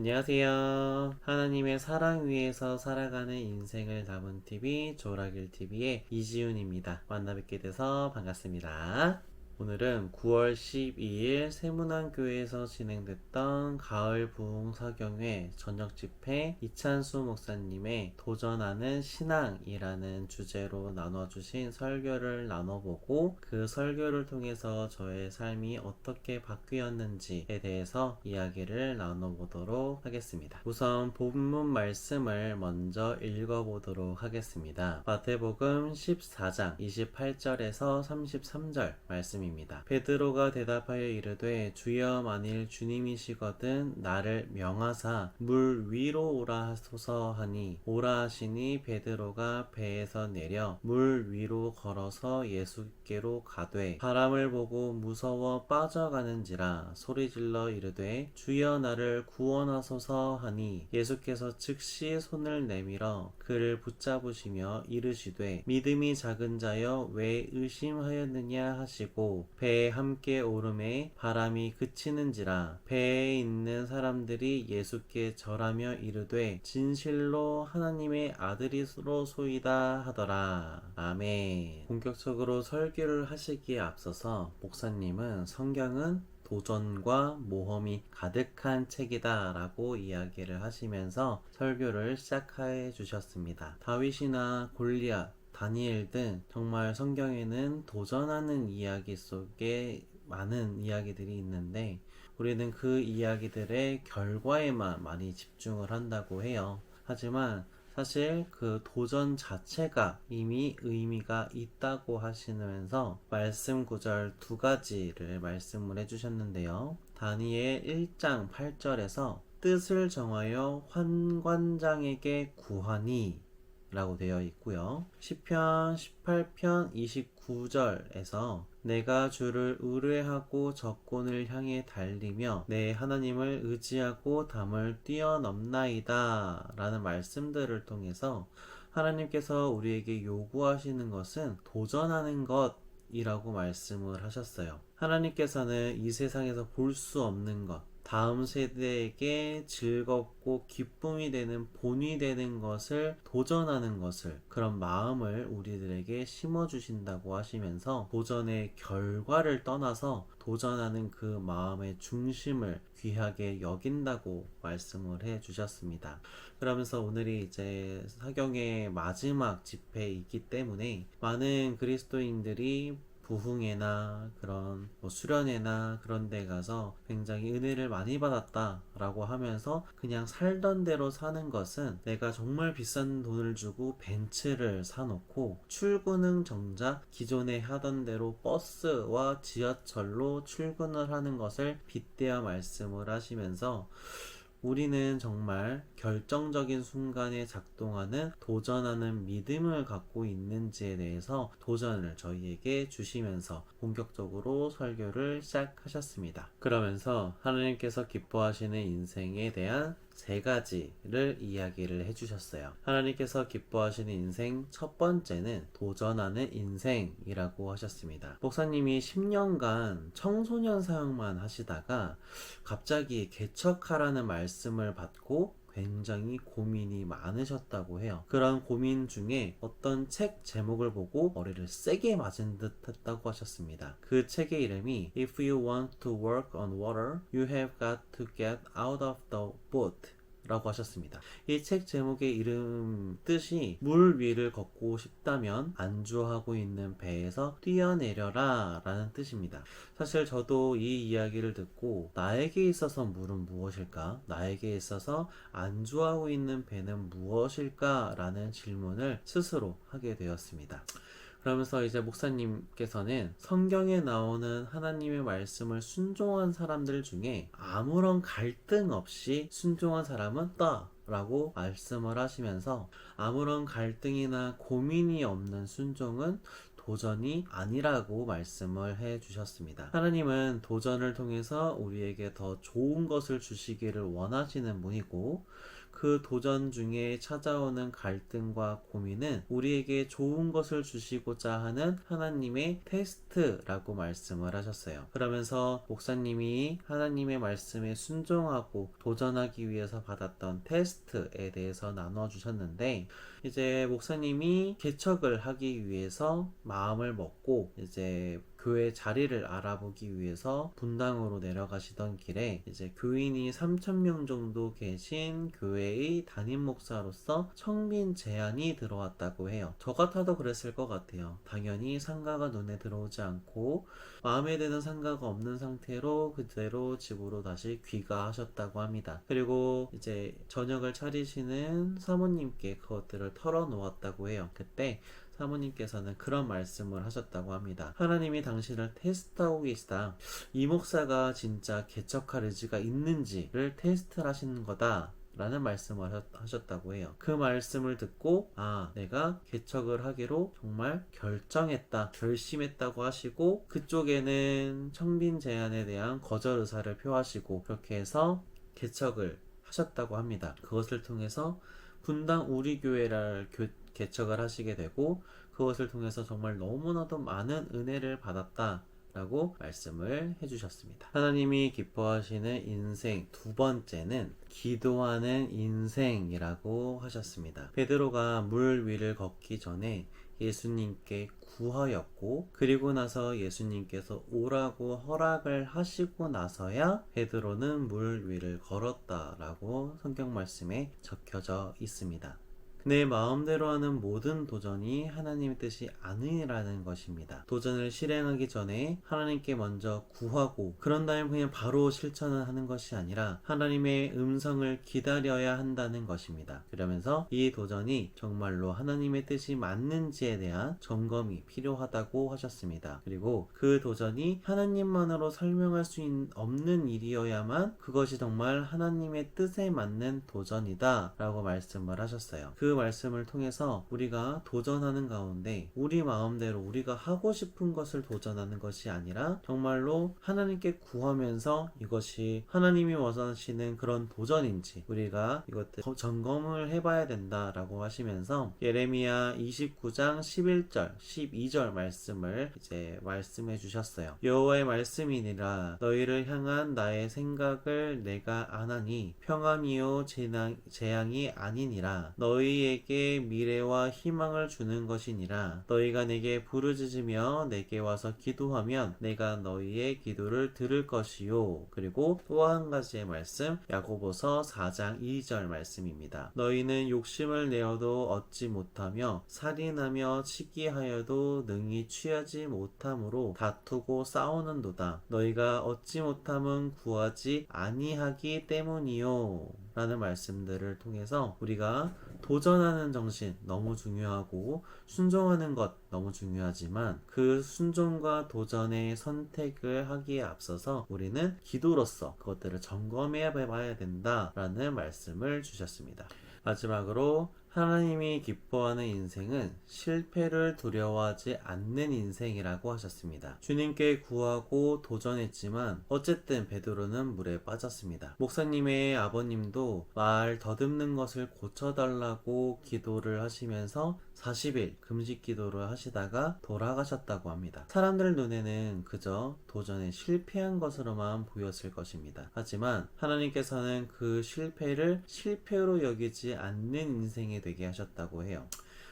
안녕하세요. 하나님의 사랑 위에서 살아가는 인생을 담은 TV 조라길 TV의 이지훈입니다. 만나 뵙게 돼서 반갑습니다. 오늘은 9월 12일 세문안교회에서 진행됐던 가을 부흥 사경회 저녁 집회 이찬수 목사님의 도전하는 신앙이라는 주제로 나눠주신 설교를 나눠보고 그 설교를 통해서 저의 삶이 어떻게 바뀌었는지에 대해서 이야기를 나눠보도록 하겠습니다. 우선 본문 말씀을 먼저 읽어보도록 하겠습니다. 마태복음 14장 28절에서 33절 말씀입니다. 베드로가 대답하여 이르되 주여 만일 주님이시거든 나를 명하사 물 위로 오라 하소서 하니 오라 하시니 베드로가 배에서 내려 물 위로 걸어서 예수께로 가되 바람을 보고 무서워 빠져가는지라 소리질러 이르되 주여 나를 구원하소서 하니 예수께서 즉시 손을 내밀어 그를 붙잡으시며 이르시되 믿음이 작은 자여 왜 의심하였느냐 하시고 배에 함께 오름에 바람이 그치는지라 배에 있는 사람들이 예수께 절하며 이르되 진실로 하나님의 아들이로소이다 하더라. 아멘. 본격적으로 설교를 하시기에 앞서서 목사님은 성경은 도전과 모험이 가득한 책이다 라고 이야기를 하시면서 설교를 시작해 주셨습니다. 다윗이나 골리앗, 다니엘 등 정말 성경에는 도전하는 이야기 속에 많은 이야기들이 있는데 우리는 그 이야기들의 결과에만 많이 집중을 한다고 해요. 하지만 사실 그 도전 자체가 이미 의미가 있다고 하시면서 말씀 구절 두 가지를 말씀을 해주셨는데요. 다니엘 1장 8절에서 뜻을 정하여 환관장에게 구하니 라고 되어 있고요. 시편 18편 29절에서 내가 주를 의뢰하고 적군을 향해 달리며 내 하나님을 의지하고 담을 뛰어넘나이다 라는 말씀들을 통해서 하나님께서 우리에게 요구하시는 것은 도전하는 것 이라고 말씀을 하셨어요. 하나님께서는 이 세상에서 볼 수 없는 것, 다음 세대에게 즐겁고 기쁨이 되는 본이 되는 것을 도전하는 것을 그런 마음을 우리들에게 심어주신다고 하시면서 도전의 결과를 떠나서 도전하는 그 마음의 중심을 귀하게 여긴다고 말씀을 해 주셨습니다. 그러면서 오늘이 이제 사경의 마지막 집회이기 때문에 많은 그리스도인들이 부흥회나 그런 수련회나 그런 데 가서 굉장히 은혜를 많이 받았다 라고 하면서 그냥 살던 대로 사는 것은 내가 정말 비싼 돈을 주고 벤츠를 사놓고 출근은 정작 기존에 하던 대로 버스와 지하철로 출근을 하는 것을 빗대어 말씀을 하시면서 우리는 정말 결정적인 순간에 작동하는 도전하는 믿음을 갖고 있는지에 대해서 도전을 저희에게 주시면서 본격적으로 설교를 시작하셨습니다. 그러면서 하나님께서 기뻐하시는 인생에 대한 세 가지를 이야기를 해주셨어요. 하나님께서 기뻐하시는 인생 첫 번째는 도전하는 인생이라고 하셨습니다. 목사님이 10년간 청소년 사역만 하시다가 갑자기 개척하라는 말씀을 받고 굉장히 고민이 많으셨다고 해요. 그런 고민 중에 어떤 책 제목을 보고 머리를 세게 맞은 듯 했다고 하셨습니다. 그 책의 이름이 If you want to work on water, you have got to get out of the boat 라고 하셨습니다. 이 책 제목의 이름 뜻이 물 위를 걷고 싶다면 안주하고 있는 배에서 뛰어내려라 라는 뜻입니다. 사실 저도 이 이야기를 듣고 나에게 있어서 물은 무엇일까? 나에게 있어서 안주하고 있는 배는 무엇일까? 라는 질문을 스스로 하게 되었습니다. 그러면서 이제 목사님께서는 성경에 나오는 하나님의 말씀을 순종한 사람들 중에 아무런 갈등 없이 순종한 사람은 없다 라고 말씀을 하시면서 아무런 갈등이나 고민이 없는 순종은 도전이 아니라고 말씀을 해 주셨습니다. 하나님은 도전을 통해서 우리에게 더 좋은 것을 주시기를 원하시는 분이고, 그 도전 중에 찾아오는 갈등과 고민은 우리에게 좋은 것을 주시고자 하는 하나님의 테스트라고 말씀을 하셨어요. 그러면서 목사님이 하나님의 말씀에 순종하고 도전하기 위해서 받았던 테스트에 대해서 나눠주셨는데, 이제 목사님이 개척을 하기 위해서 마음을 먹고 이제 교회 자리를 알아보기 위해서 분당으로 내려가시던 길에 이제 교인이 3,000명 정도 계신 교회의 담임 목사로서 청빈 제안이 들어왔다고 해요. 저 같아도 그랬을 것 같아요. 당연히 상가가 눈에 들어오지 않고 마음에 드는 상가가 없는 상태로 그대로 집으로 다시 귀가하셨다고 합니다. 그리고 이제 저녁을 차리시는 사모님께 그것들을 털어놓았다고 해요. 그때 사모님께서는 그런 말씀을 하셨다고 합니다. 하나님이 당신을 테스트하고 계시다. 이 목사가 진짜 개척할 의지가 있는지를 테스트를 하시는 거다 라는 말씀을 하셨다고 해요. 그 말씀을 듣고 내가 개척을 하기로 정말 결심했다고 하시고, 그쪽에는 청빈 제안에 대한 거절 의사를 표하시고 그렇게 해서 개척을 하셨다고 합니다. 그것을 통해서 분당 우리 교회를 개척을 하시게 되고, 그것을 통해서 정말 너무나도 많은 은혜를 받았다라고 말씀을 해주셨습니다. 하나님이 기뻐하시는 인생 두 번째는 기도하는 인생이라고 하셨습니다. 베드로가 물 위를 걷기 전에 예수님께 구하였고, 그리고 나서 예수님께서 오라고 허락을 하시고 나서야 베드로는 물 위를 걸었다라고 성경 말씀에 적혀져 있습니다. 내 마음대로 하는 모든 도전이 하나님의 뜻이 아니라는 것입니다. 도전을 실행하기 전에 하나님께 먼저 구하고 그런 다음에 그냥 바로 실천을 하는 것이 아니라 하나님의 음성을 기다려야 한다는 것입니다. 그러면서 이 도전이 정말로 하나님의 뜻이 맞는지에 대한 점검이 필요하다고 하셨습니다. 그리고 그 도전이 하나님만으로 설명할 수 없는 일이어야만 그것이 정말 하나님의 뜻에 맞는 도전이다 라고 말씀을 하셨어요. 그 말씀을 통해서 우리가 도전하는 가운데 우리 마음대로 우리가 하고 싶은 것을 도전하는 것이 아니라 정말로 하나님께 구하면서 이것이 하나님이 원하시는 그런 도전인지 우리가 이것들 점검을 해봐야 된다라고 하시면서 예레미야 29장 11절 12절 말씀을 이제 말씀해 주셨어요. 여호와의 말씀이니라 너희를 향한 나의 생각을 내가 아나니 평안이요 재앙이 아니니라 너희에게 미래와 희망을 주는 것이니라 너희가 내게 부르짖으며 내게 와서 기도하면 내가 너희의 기도를 들을 것이요. 그리고 또 한 가지의 말씀 야고보서 4장 2절 말씀입니다. 너희는 욕심을 내어도 얻지 못하며 살인하며 치기하여도 능히 취하지 못함으로 다투고 싸우는도다. 너희가 얻지 못함은 구하지 아니하기 때문이요 라는 말씀들을 통해서 우리가 도전하는 정신 너무 중요하고 순종하는 것 너무 중요하지만 그 순종과 도전의 선택을 하기에 앞서서 우리는 기도로서 그것들을 점검해 봐야 된다라는 말씀을 주셨습니다. 마지막으로 하나님이 기뻐하는 인생은 실패를 두려워하지 않는 인생이라고 하셨습니다. 주님께 구하고 도전했지만 어쨌든 베드로는 물에 빠졌습니다. 목사님의 아버님도 말 더듬는 것을 고쳐달라고 기도를 하시면서 40일 금식 기도를 하시다가 돌아가셨다고 합니다. 사람들 눈에는 그저 도전에 실패한 것으로만 보였을 것입니다. 하지만 하나님께서는 그 실패를 실패로 여기지 않는 인생이 되게 하셨다고 해요.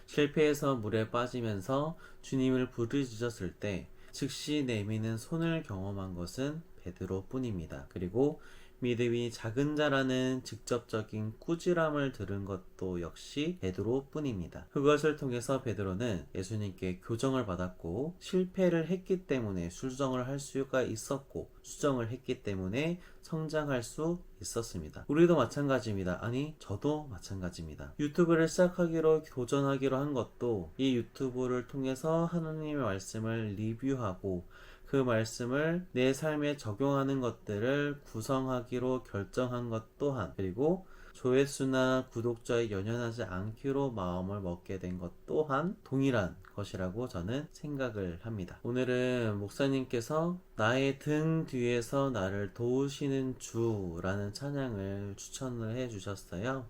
실패해서 물에 빠지면서 주님을 부르짖었을 때 즉시 내미는 손을 경험한 것은 베드로 뿐입니다. 그리고 믿음이 작은 자라는 직접적인 꾸지람을 들은 것도 역시 베드로 뿐입니다. 그것을 통해서 베드로는 예수님께 교정을 받았고 실패를 했기 때문에 수정을 할 수가 있었고 수정을 했기 때문에 성장할 수 있었습니다. 우리도 마찬가지입니다. 아니 저도 마찬가지입니다. 유튜브를 시작하기로 도전하기로 한 것도 이 유튜브를 통해서 하나님의 말씀을 리뷰하고 그 말씀을 내 삶에 적용하는 것들을 구성하기로 결정한 것 또한, 그리고 조회수나 구독자에 연연하지 않기로 마음을 먹게 된 것 또한 동일한 것이라고 저는 생각을 합니다. 오늘은 목사님께서 나의 등 뒤에서 나를 도우시는 주라는 찬양을 추천을 해 주셨어요.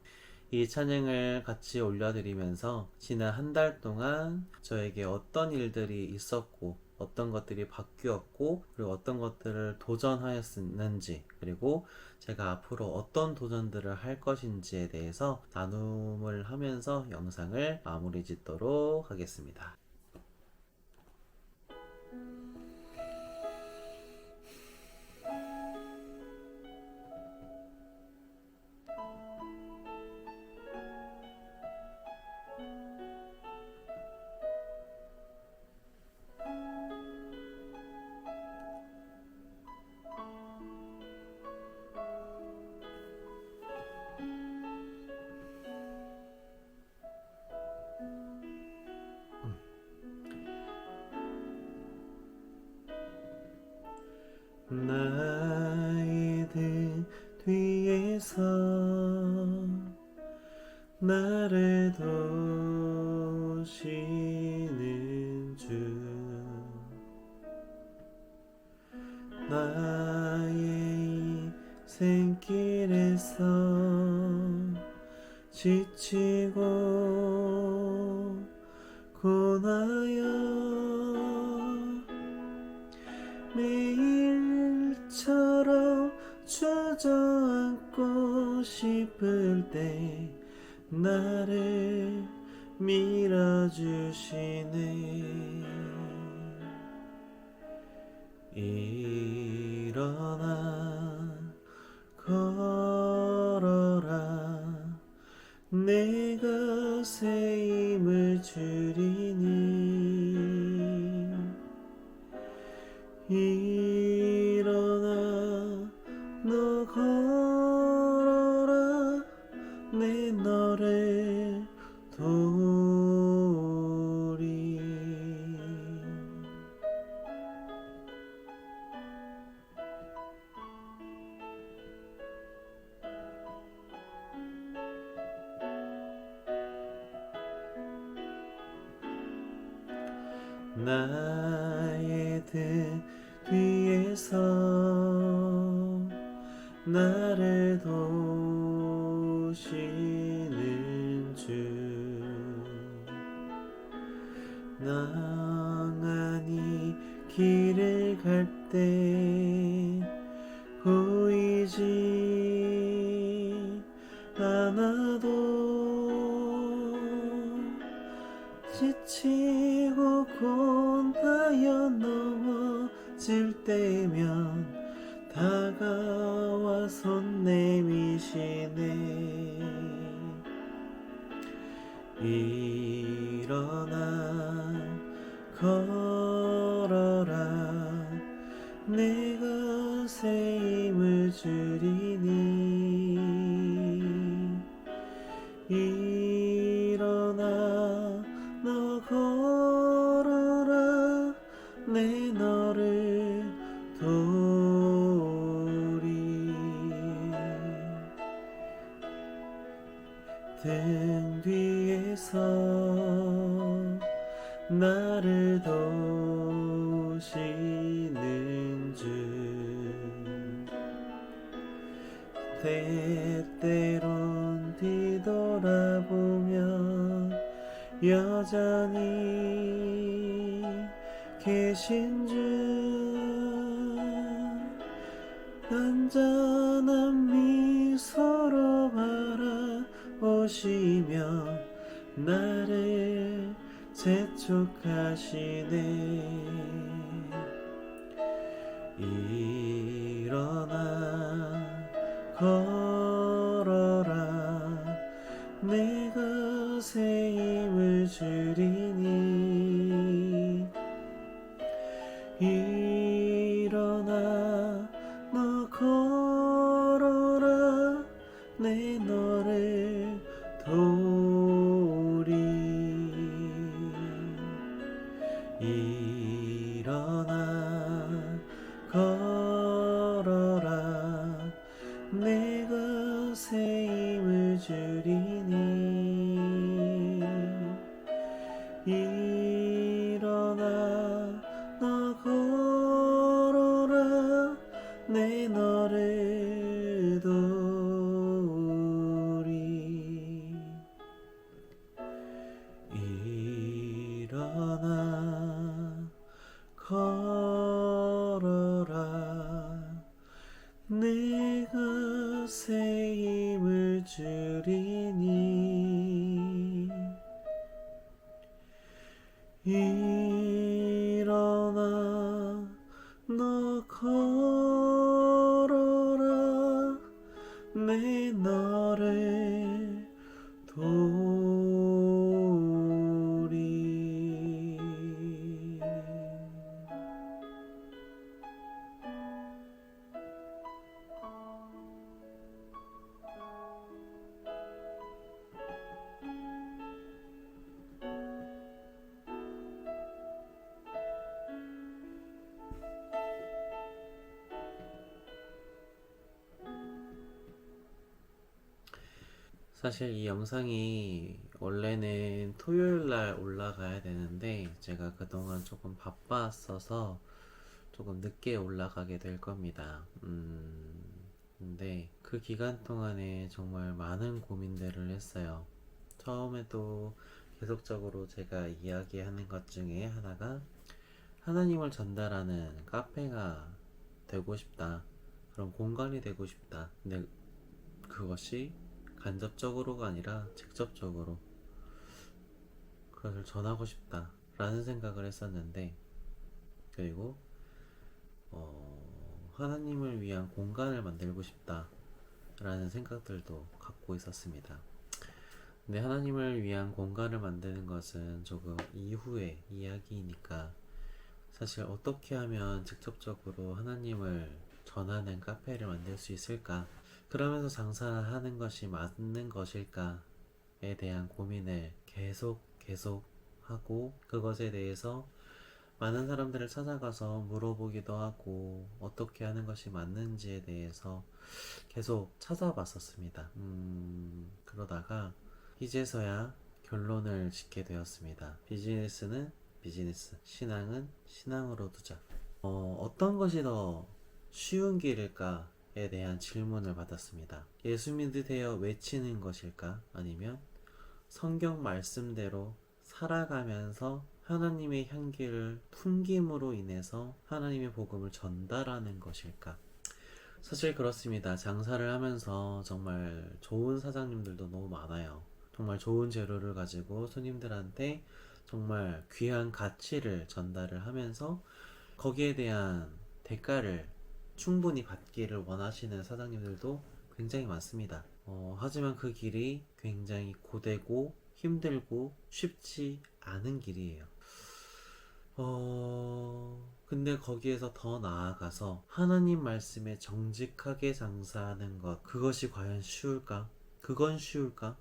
이 찬양을 같이 올려드리면서 지난 한 달 동안 저에게 어떤 일들이 있었고 어떤 것들이 바뀌었고 그리고 어떤 것들을 도전하였는지, 그리고 제가 앞으로 어떤 도전들을 할 것인지에 대해서 나눔을 하면서 영상을 마무리 짓도록 하겠습니다. 나의 등 뒤에서 나를 도우시는 주, 나의 인생길에서 지치고 고나여 매일처럼 주저앉고 싶을 때 나를 밀어주시네. 일어나 걸어라, 내가 새 힘을 주리니. 일어나 너 걸어라, 내 너를 도우리. 나의 등 뒤에서 나를 도우시는 주, 나가니 길을 갈 때 보이지 않아도 지치고 고나여 넘어질 때면 다가와 손 내미시네. 일어나 걸어라, 내가 새 힘을 주리니. 일어나 너 걸어라, 내 너를 도우리. 등 뒤에서 나를 도우시는 주, 때때론 뒤돌아보면 여전히 계신 주, 안전한 미소로 바라보시며 나를 재촉하시네. 일어나 걸어라, 내가 새 힘을 주리니. 일어나 너 걸어라, 내 너를 도우리. 일어나 힘을 주리니 일어나 너 걸어라 내 너를 도우리 일어나 걸어라 내가 새 힘을 주리니 일어나 너 걸어라 내 너를 도우리 사실 이 영상이 원래는 토요일 날 올라가야 되는데 제가 그동안 조금 바빴어서 조금 늦게 올라가게 될 겁니다. 근데 그 기간 동안에 정말 많은 고민들을 했어요. 처음에도 계속적으로 제가 이야기하는 것 중에 하나가 하나님을 전달하는 카페가 되고 싶다. 그런 공간이 되고 싶다. 근데 그것이 간접적으로가 아니라 직접적으로 그것을 전하고 싶다 라는 생각을 했었는데 그리고 하나님을 위한 공간을 만들고 싶다 라는 생각들도 갖고 있었습니다. 근데 하나님을 위한 공간을 만드는 것은 조금 이후의 이야기이니까 사실 어떻게 하면 직접적으로 하나님을 전하는 카페를 만들 수 있을까? 그러면서 장사하는 것이 맞는 것일까에 대한 고민을 계속 하고 그것에 대해서 많은 사람들을 찾아가서 물어보기도 하고 어떻게 하는 것이 맞는지에 대해서 계속 찾아봤었습니다. 그러다가 이제서야 결론을 짓게 되었습니다. 비즈니스는 비즈니스, 신앙은 신앙으로 두자. 어떤 것이 더 쉬운 길일까에 대한 질문을 받았습니다. 예수 믿으세요 외치는 것일까? 아니면 성경 말씀대로 살아가면서 하나님의 향기를 풍김으로 인해서 하나님의 복음을 전달하는 것일까? 사실 그렇습니다. 장사를 하면서 정말 좋은 사장님들도 너무 많아요. 정말 좋은 재료를 가지고 손님들한테 정말 귀한 가치를 전달을 하면서 거기에 대한 대가를 충분히 받기를 원하시는 사장님들도 굉장히 많습니다. 하지만 그 길이 굉장히 고되고 힘들고 쉽지 않은 길이에요. 근데 거기에서 더 나아가서 하나님 말씀에 정직하게 장사하는 것, 그것이 과연 쉬울까? 그건 쉬울까?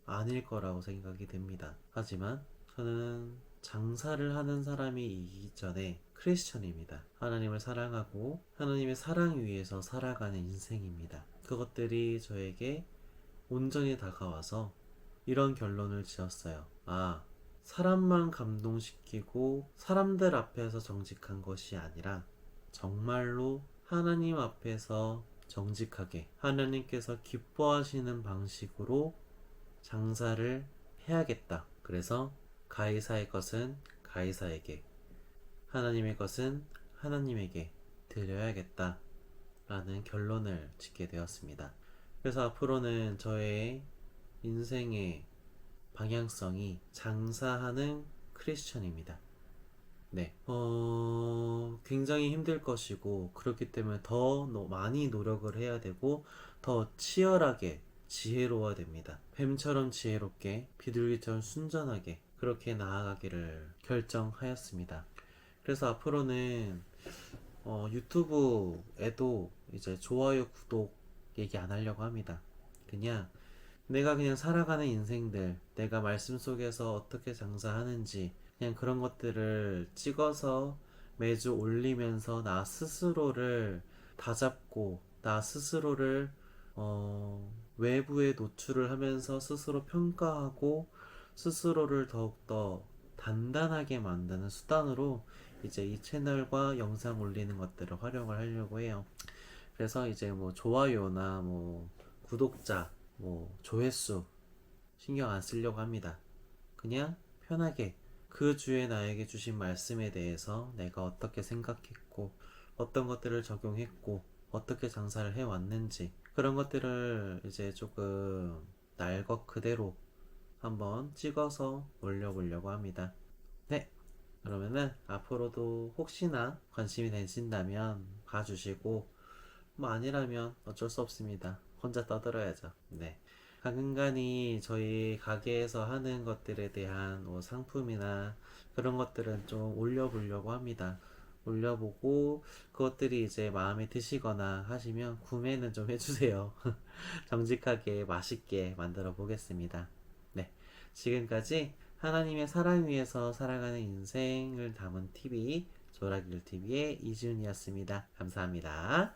아닐 거라고 생각이 됩니다. 하지만 저는 장사를 하는 사람이 전에 크리스천입니다. 하나님을 사랑하고 하나님의 사랑 위에서 살아가는 인생입니다. 그것들이 저에게 온전히 다가와서 이런 결론을 지었어요. 사람만 감동시키고 사람들 앞에서 정직한 것이 아니라 정말로 하나님 앞에서 정직하게 하나님께서 기뻐하시는 방식으로 장사를 해야겠다. 그래서 가이사의 것은 가이사에게, 하나님의 것은 하나님에게 드려야겠다 라는 결론을 짓게 되었습니다. 그래서 앞으로는 저의 인생의 방향성이 장사하는 크리스천입니다. 네. 굉장히 힘들 것이고 그렇기 때문에 더 많이 노력을 해야 되고 더 치열하게 지혜로워야 됩니다. 뱀처럼 지혜롭게 비둘기처럼 순전하게 그렇게 나아가기를 결정하였습니다. 그래서 앞으로는 유튜브에도 이제 좋아요, 구독 얘기 안 하려고 합니다. 내가 그냥 살아가는 인생들, 내가 말씀 속에서 어떻게 장사하는지 그냥 그런 것들을 찍어서 매주 올리면서 나 스스로를 다잡고 나 스스로를 외부에 노출을 하면서 스스로 평가하고 스스로를 더욱더 단단하게 만드는 수단으로 이제 이 채널과 영상 올리는 것들을 활용을 하려고 해요. 그래서 이제 뭐 좋아요나 뭐 구독자, 뭐 조회수 신경 안 쓰려고 합니다. 그냥 편하게 그 주에 나에게 주신 말씀에 대해서 내가 어떻게 생각했고 어떤 것들을 적용했고 어떻게 장사를 해왔는지 그런 것들을 이제 조금 날 것 그대로 한번 찍어서 올려보려고 합니다. 네, 그러면은 앞으로도 혹시나 관심이 되신다면 봐주시고 뭐 아니라면 어쩔 수 없습니다. 혼자 떠들어야죠. 네. 간간히 저희 가게에서 하는 것들에 대한 뭐 상품이나 그런 것들은 좀 올려보려고 합니다. 올려보고 그것들이 이제 마음에 드시거나 하시면 구매는 좀 해주세요. 정직하게 맛있게 만들어 보겠습니다. 네. 지금까지 하나님의 사랑 위에서 살아가는 인생을 담은 TV 조라길 TV의 이지훈이었습니다. 감사합니다.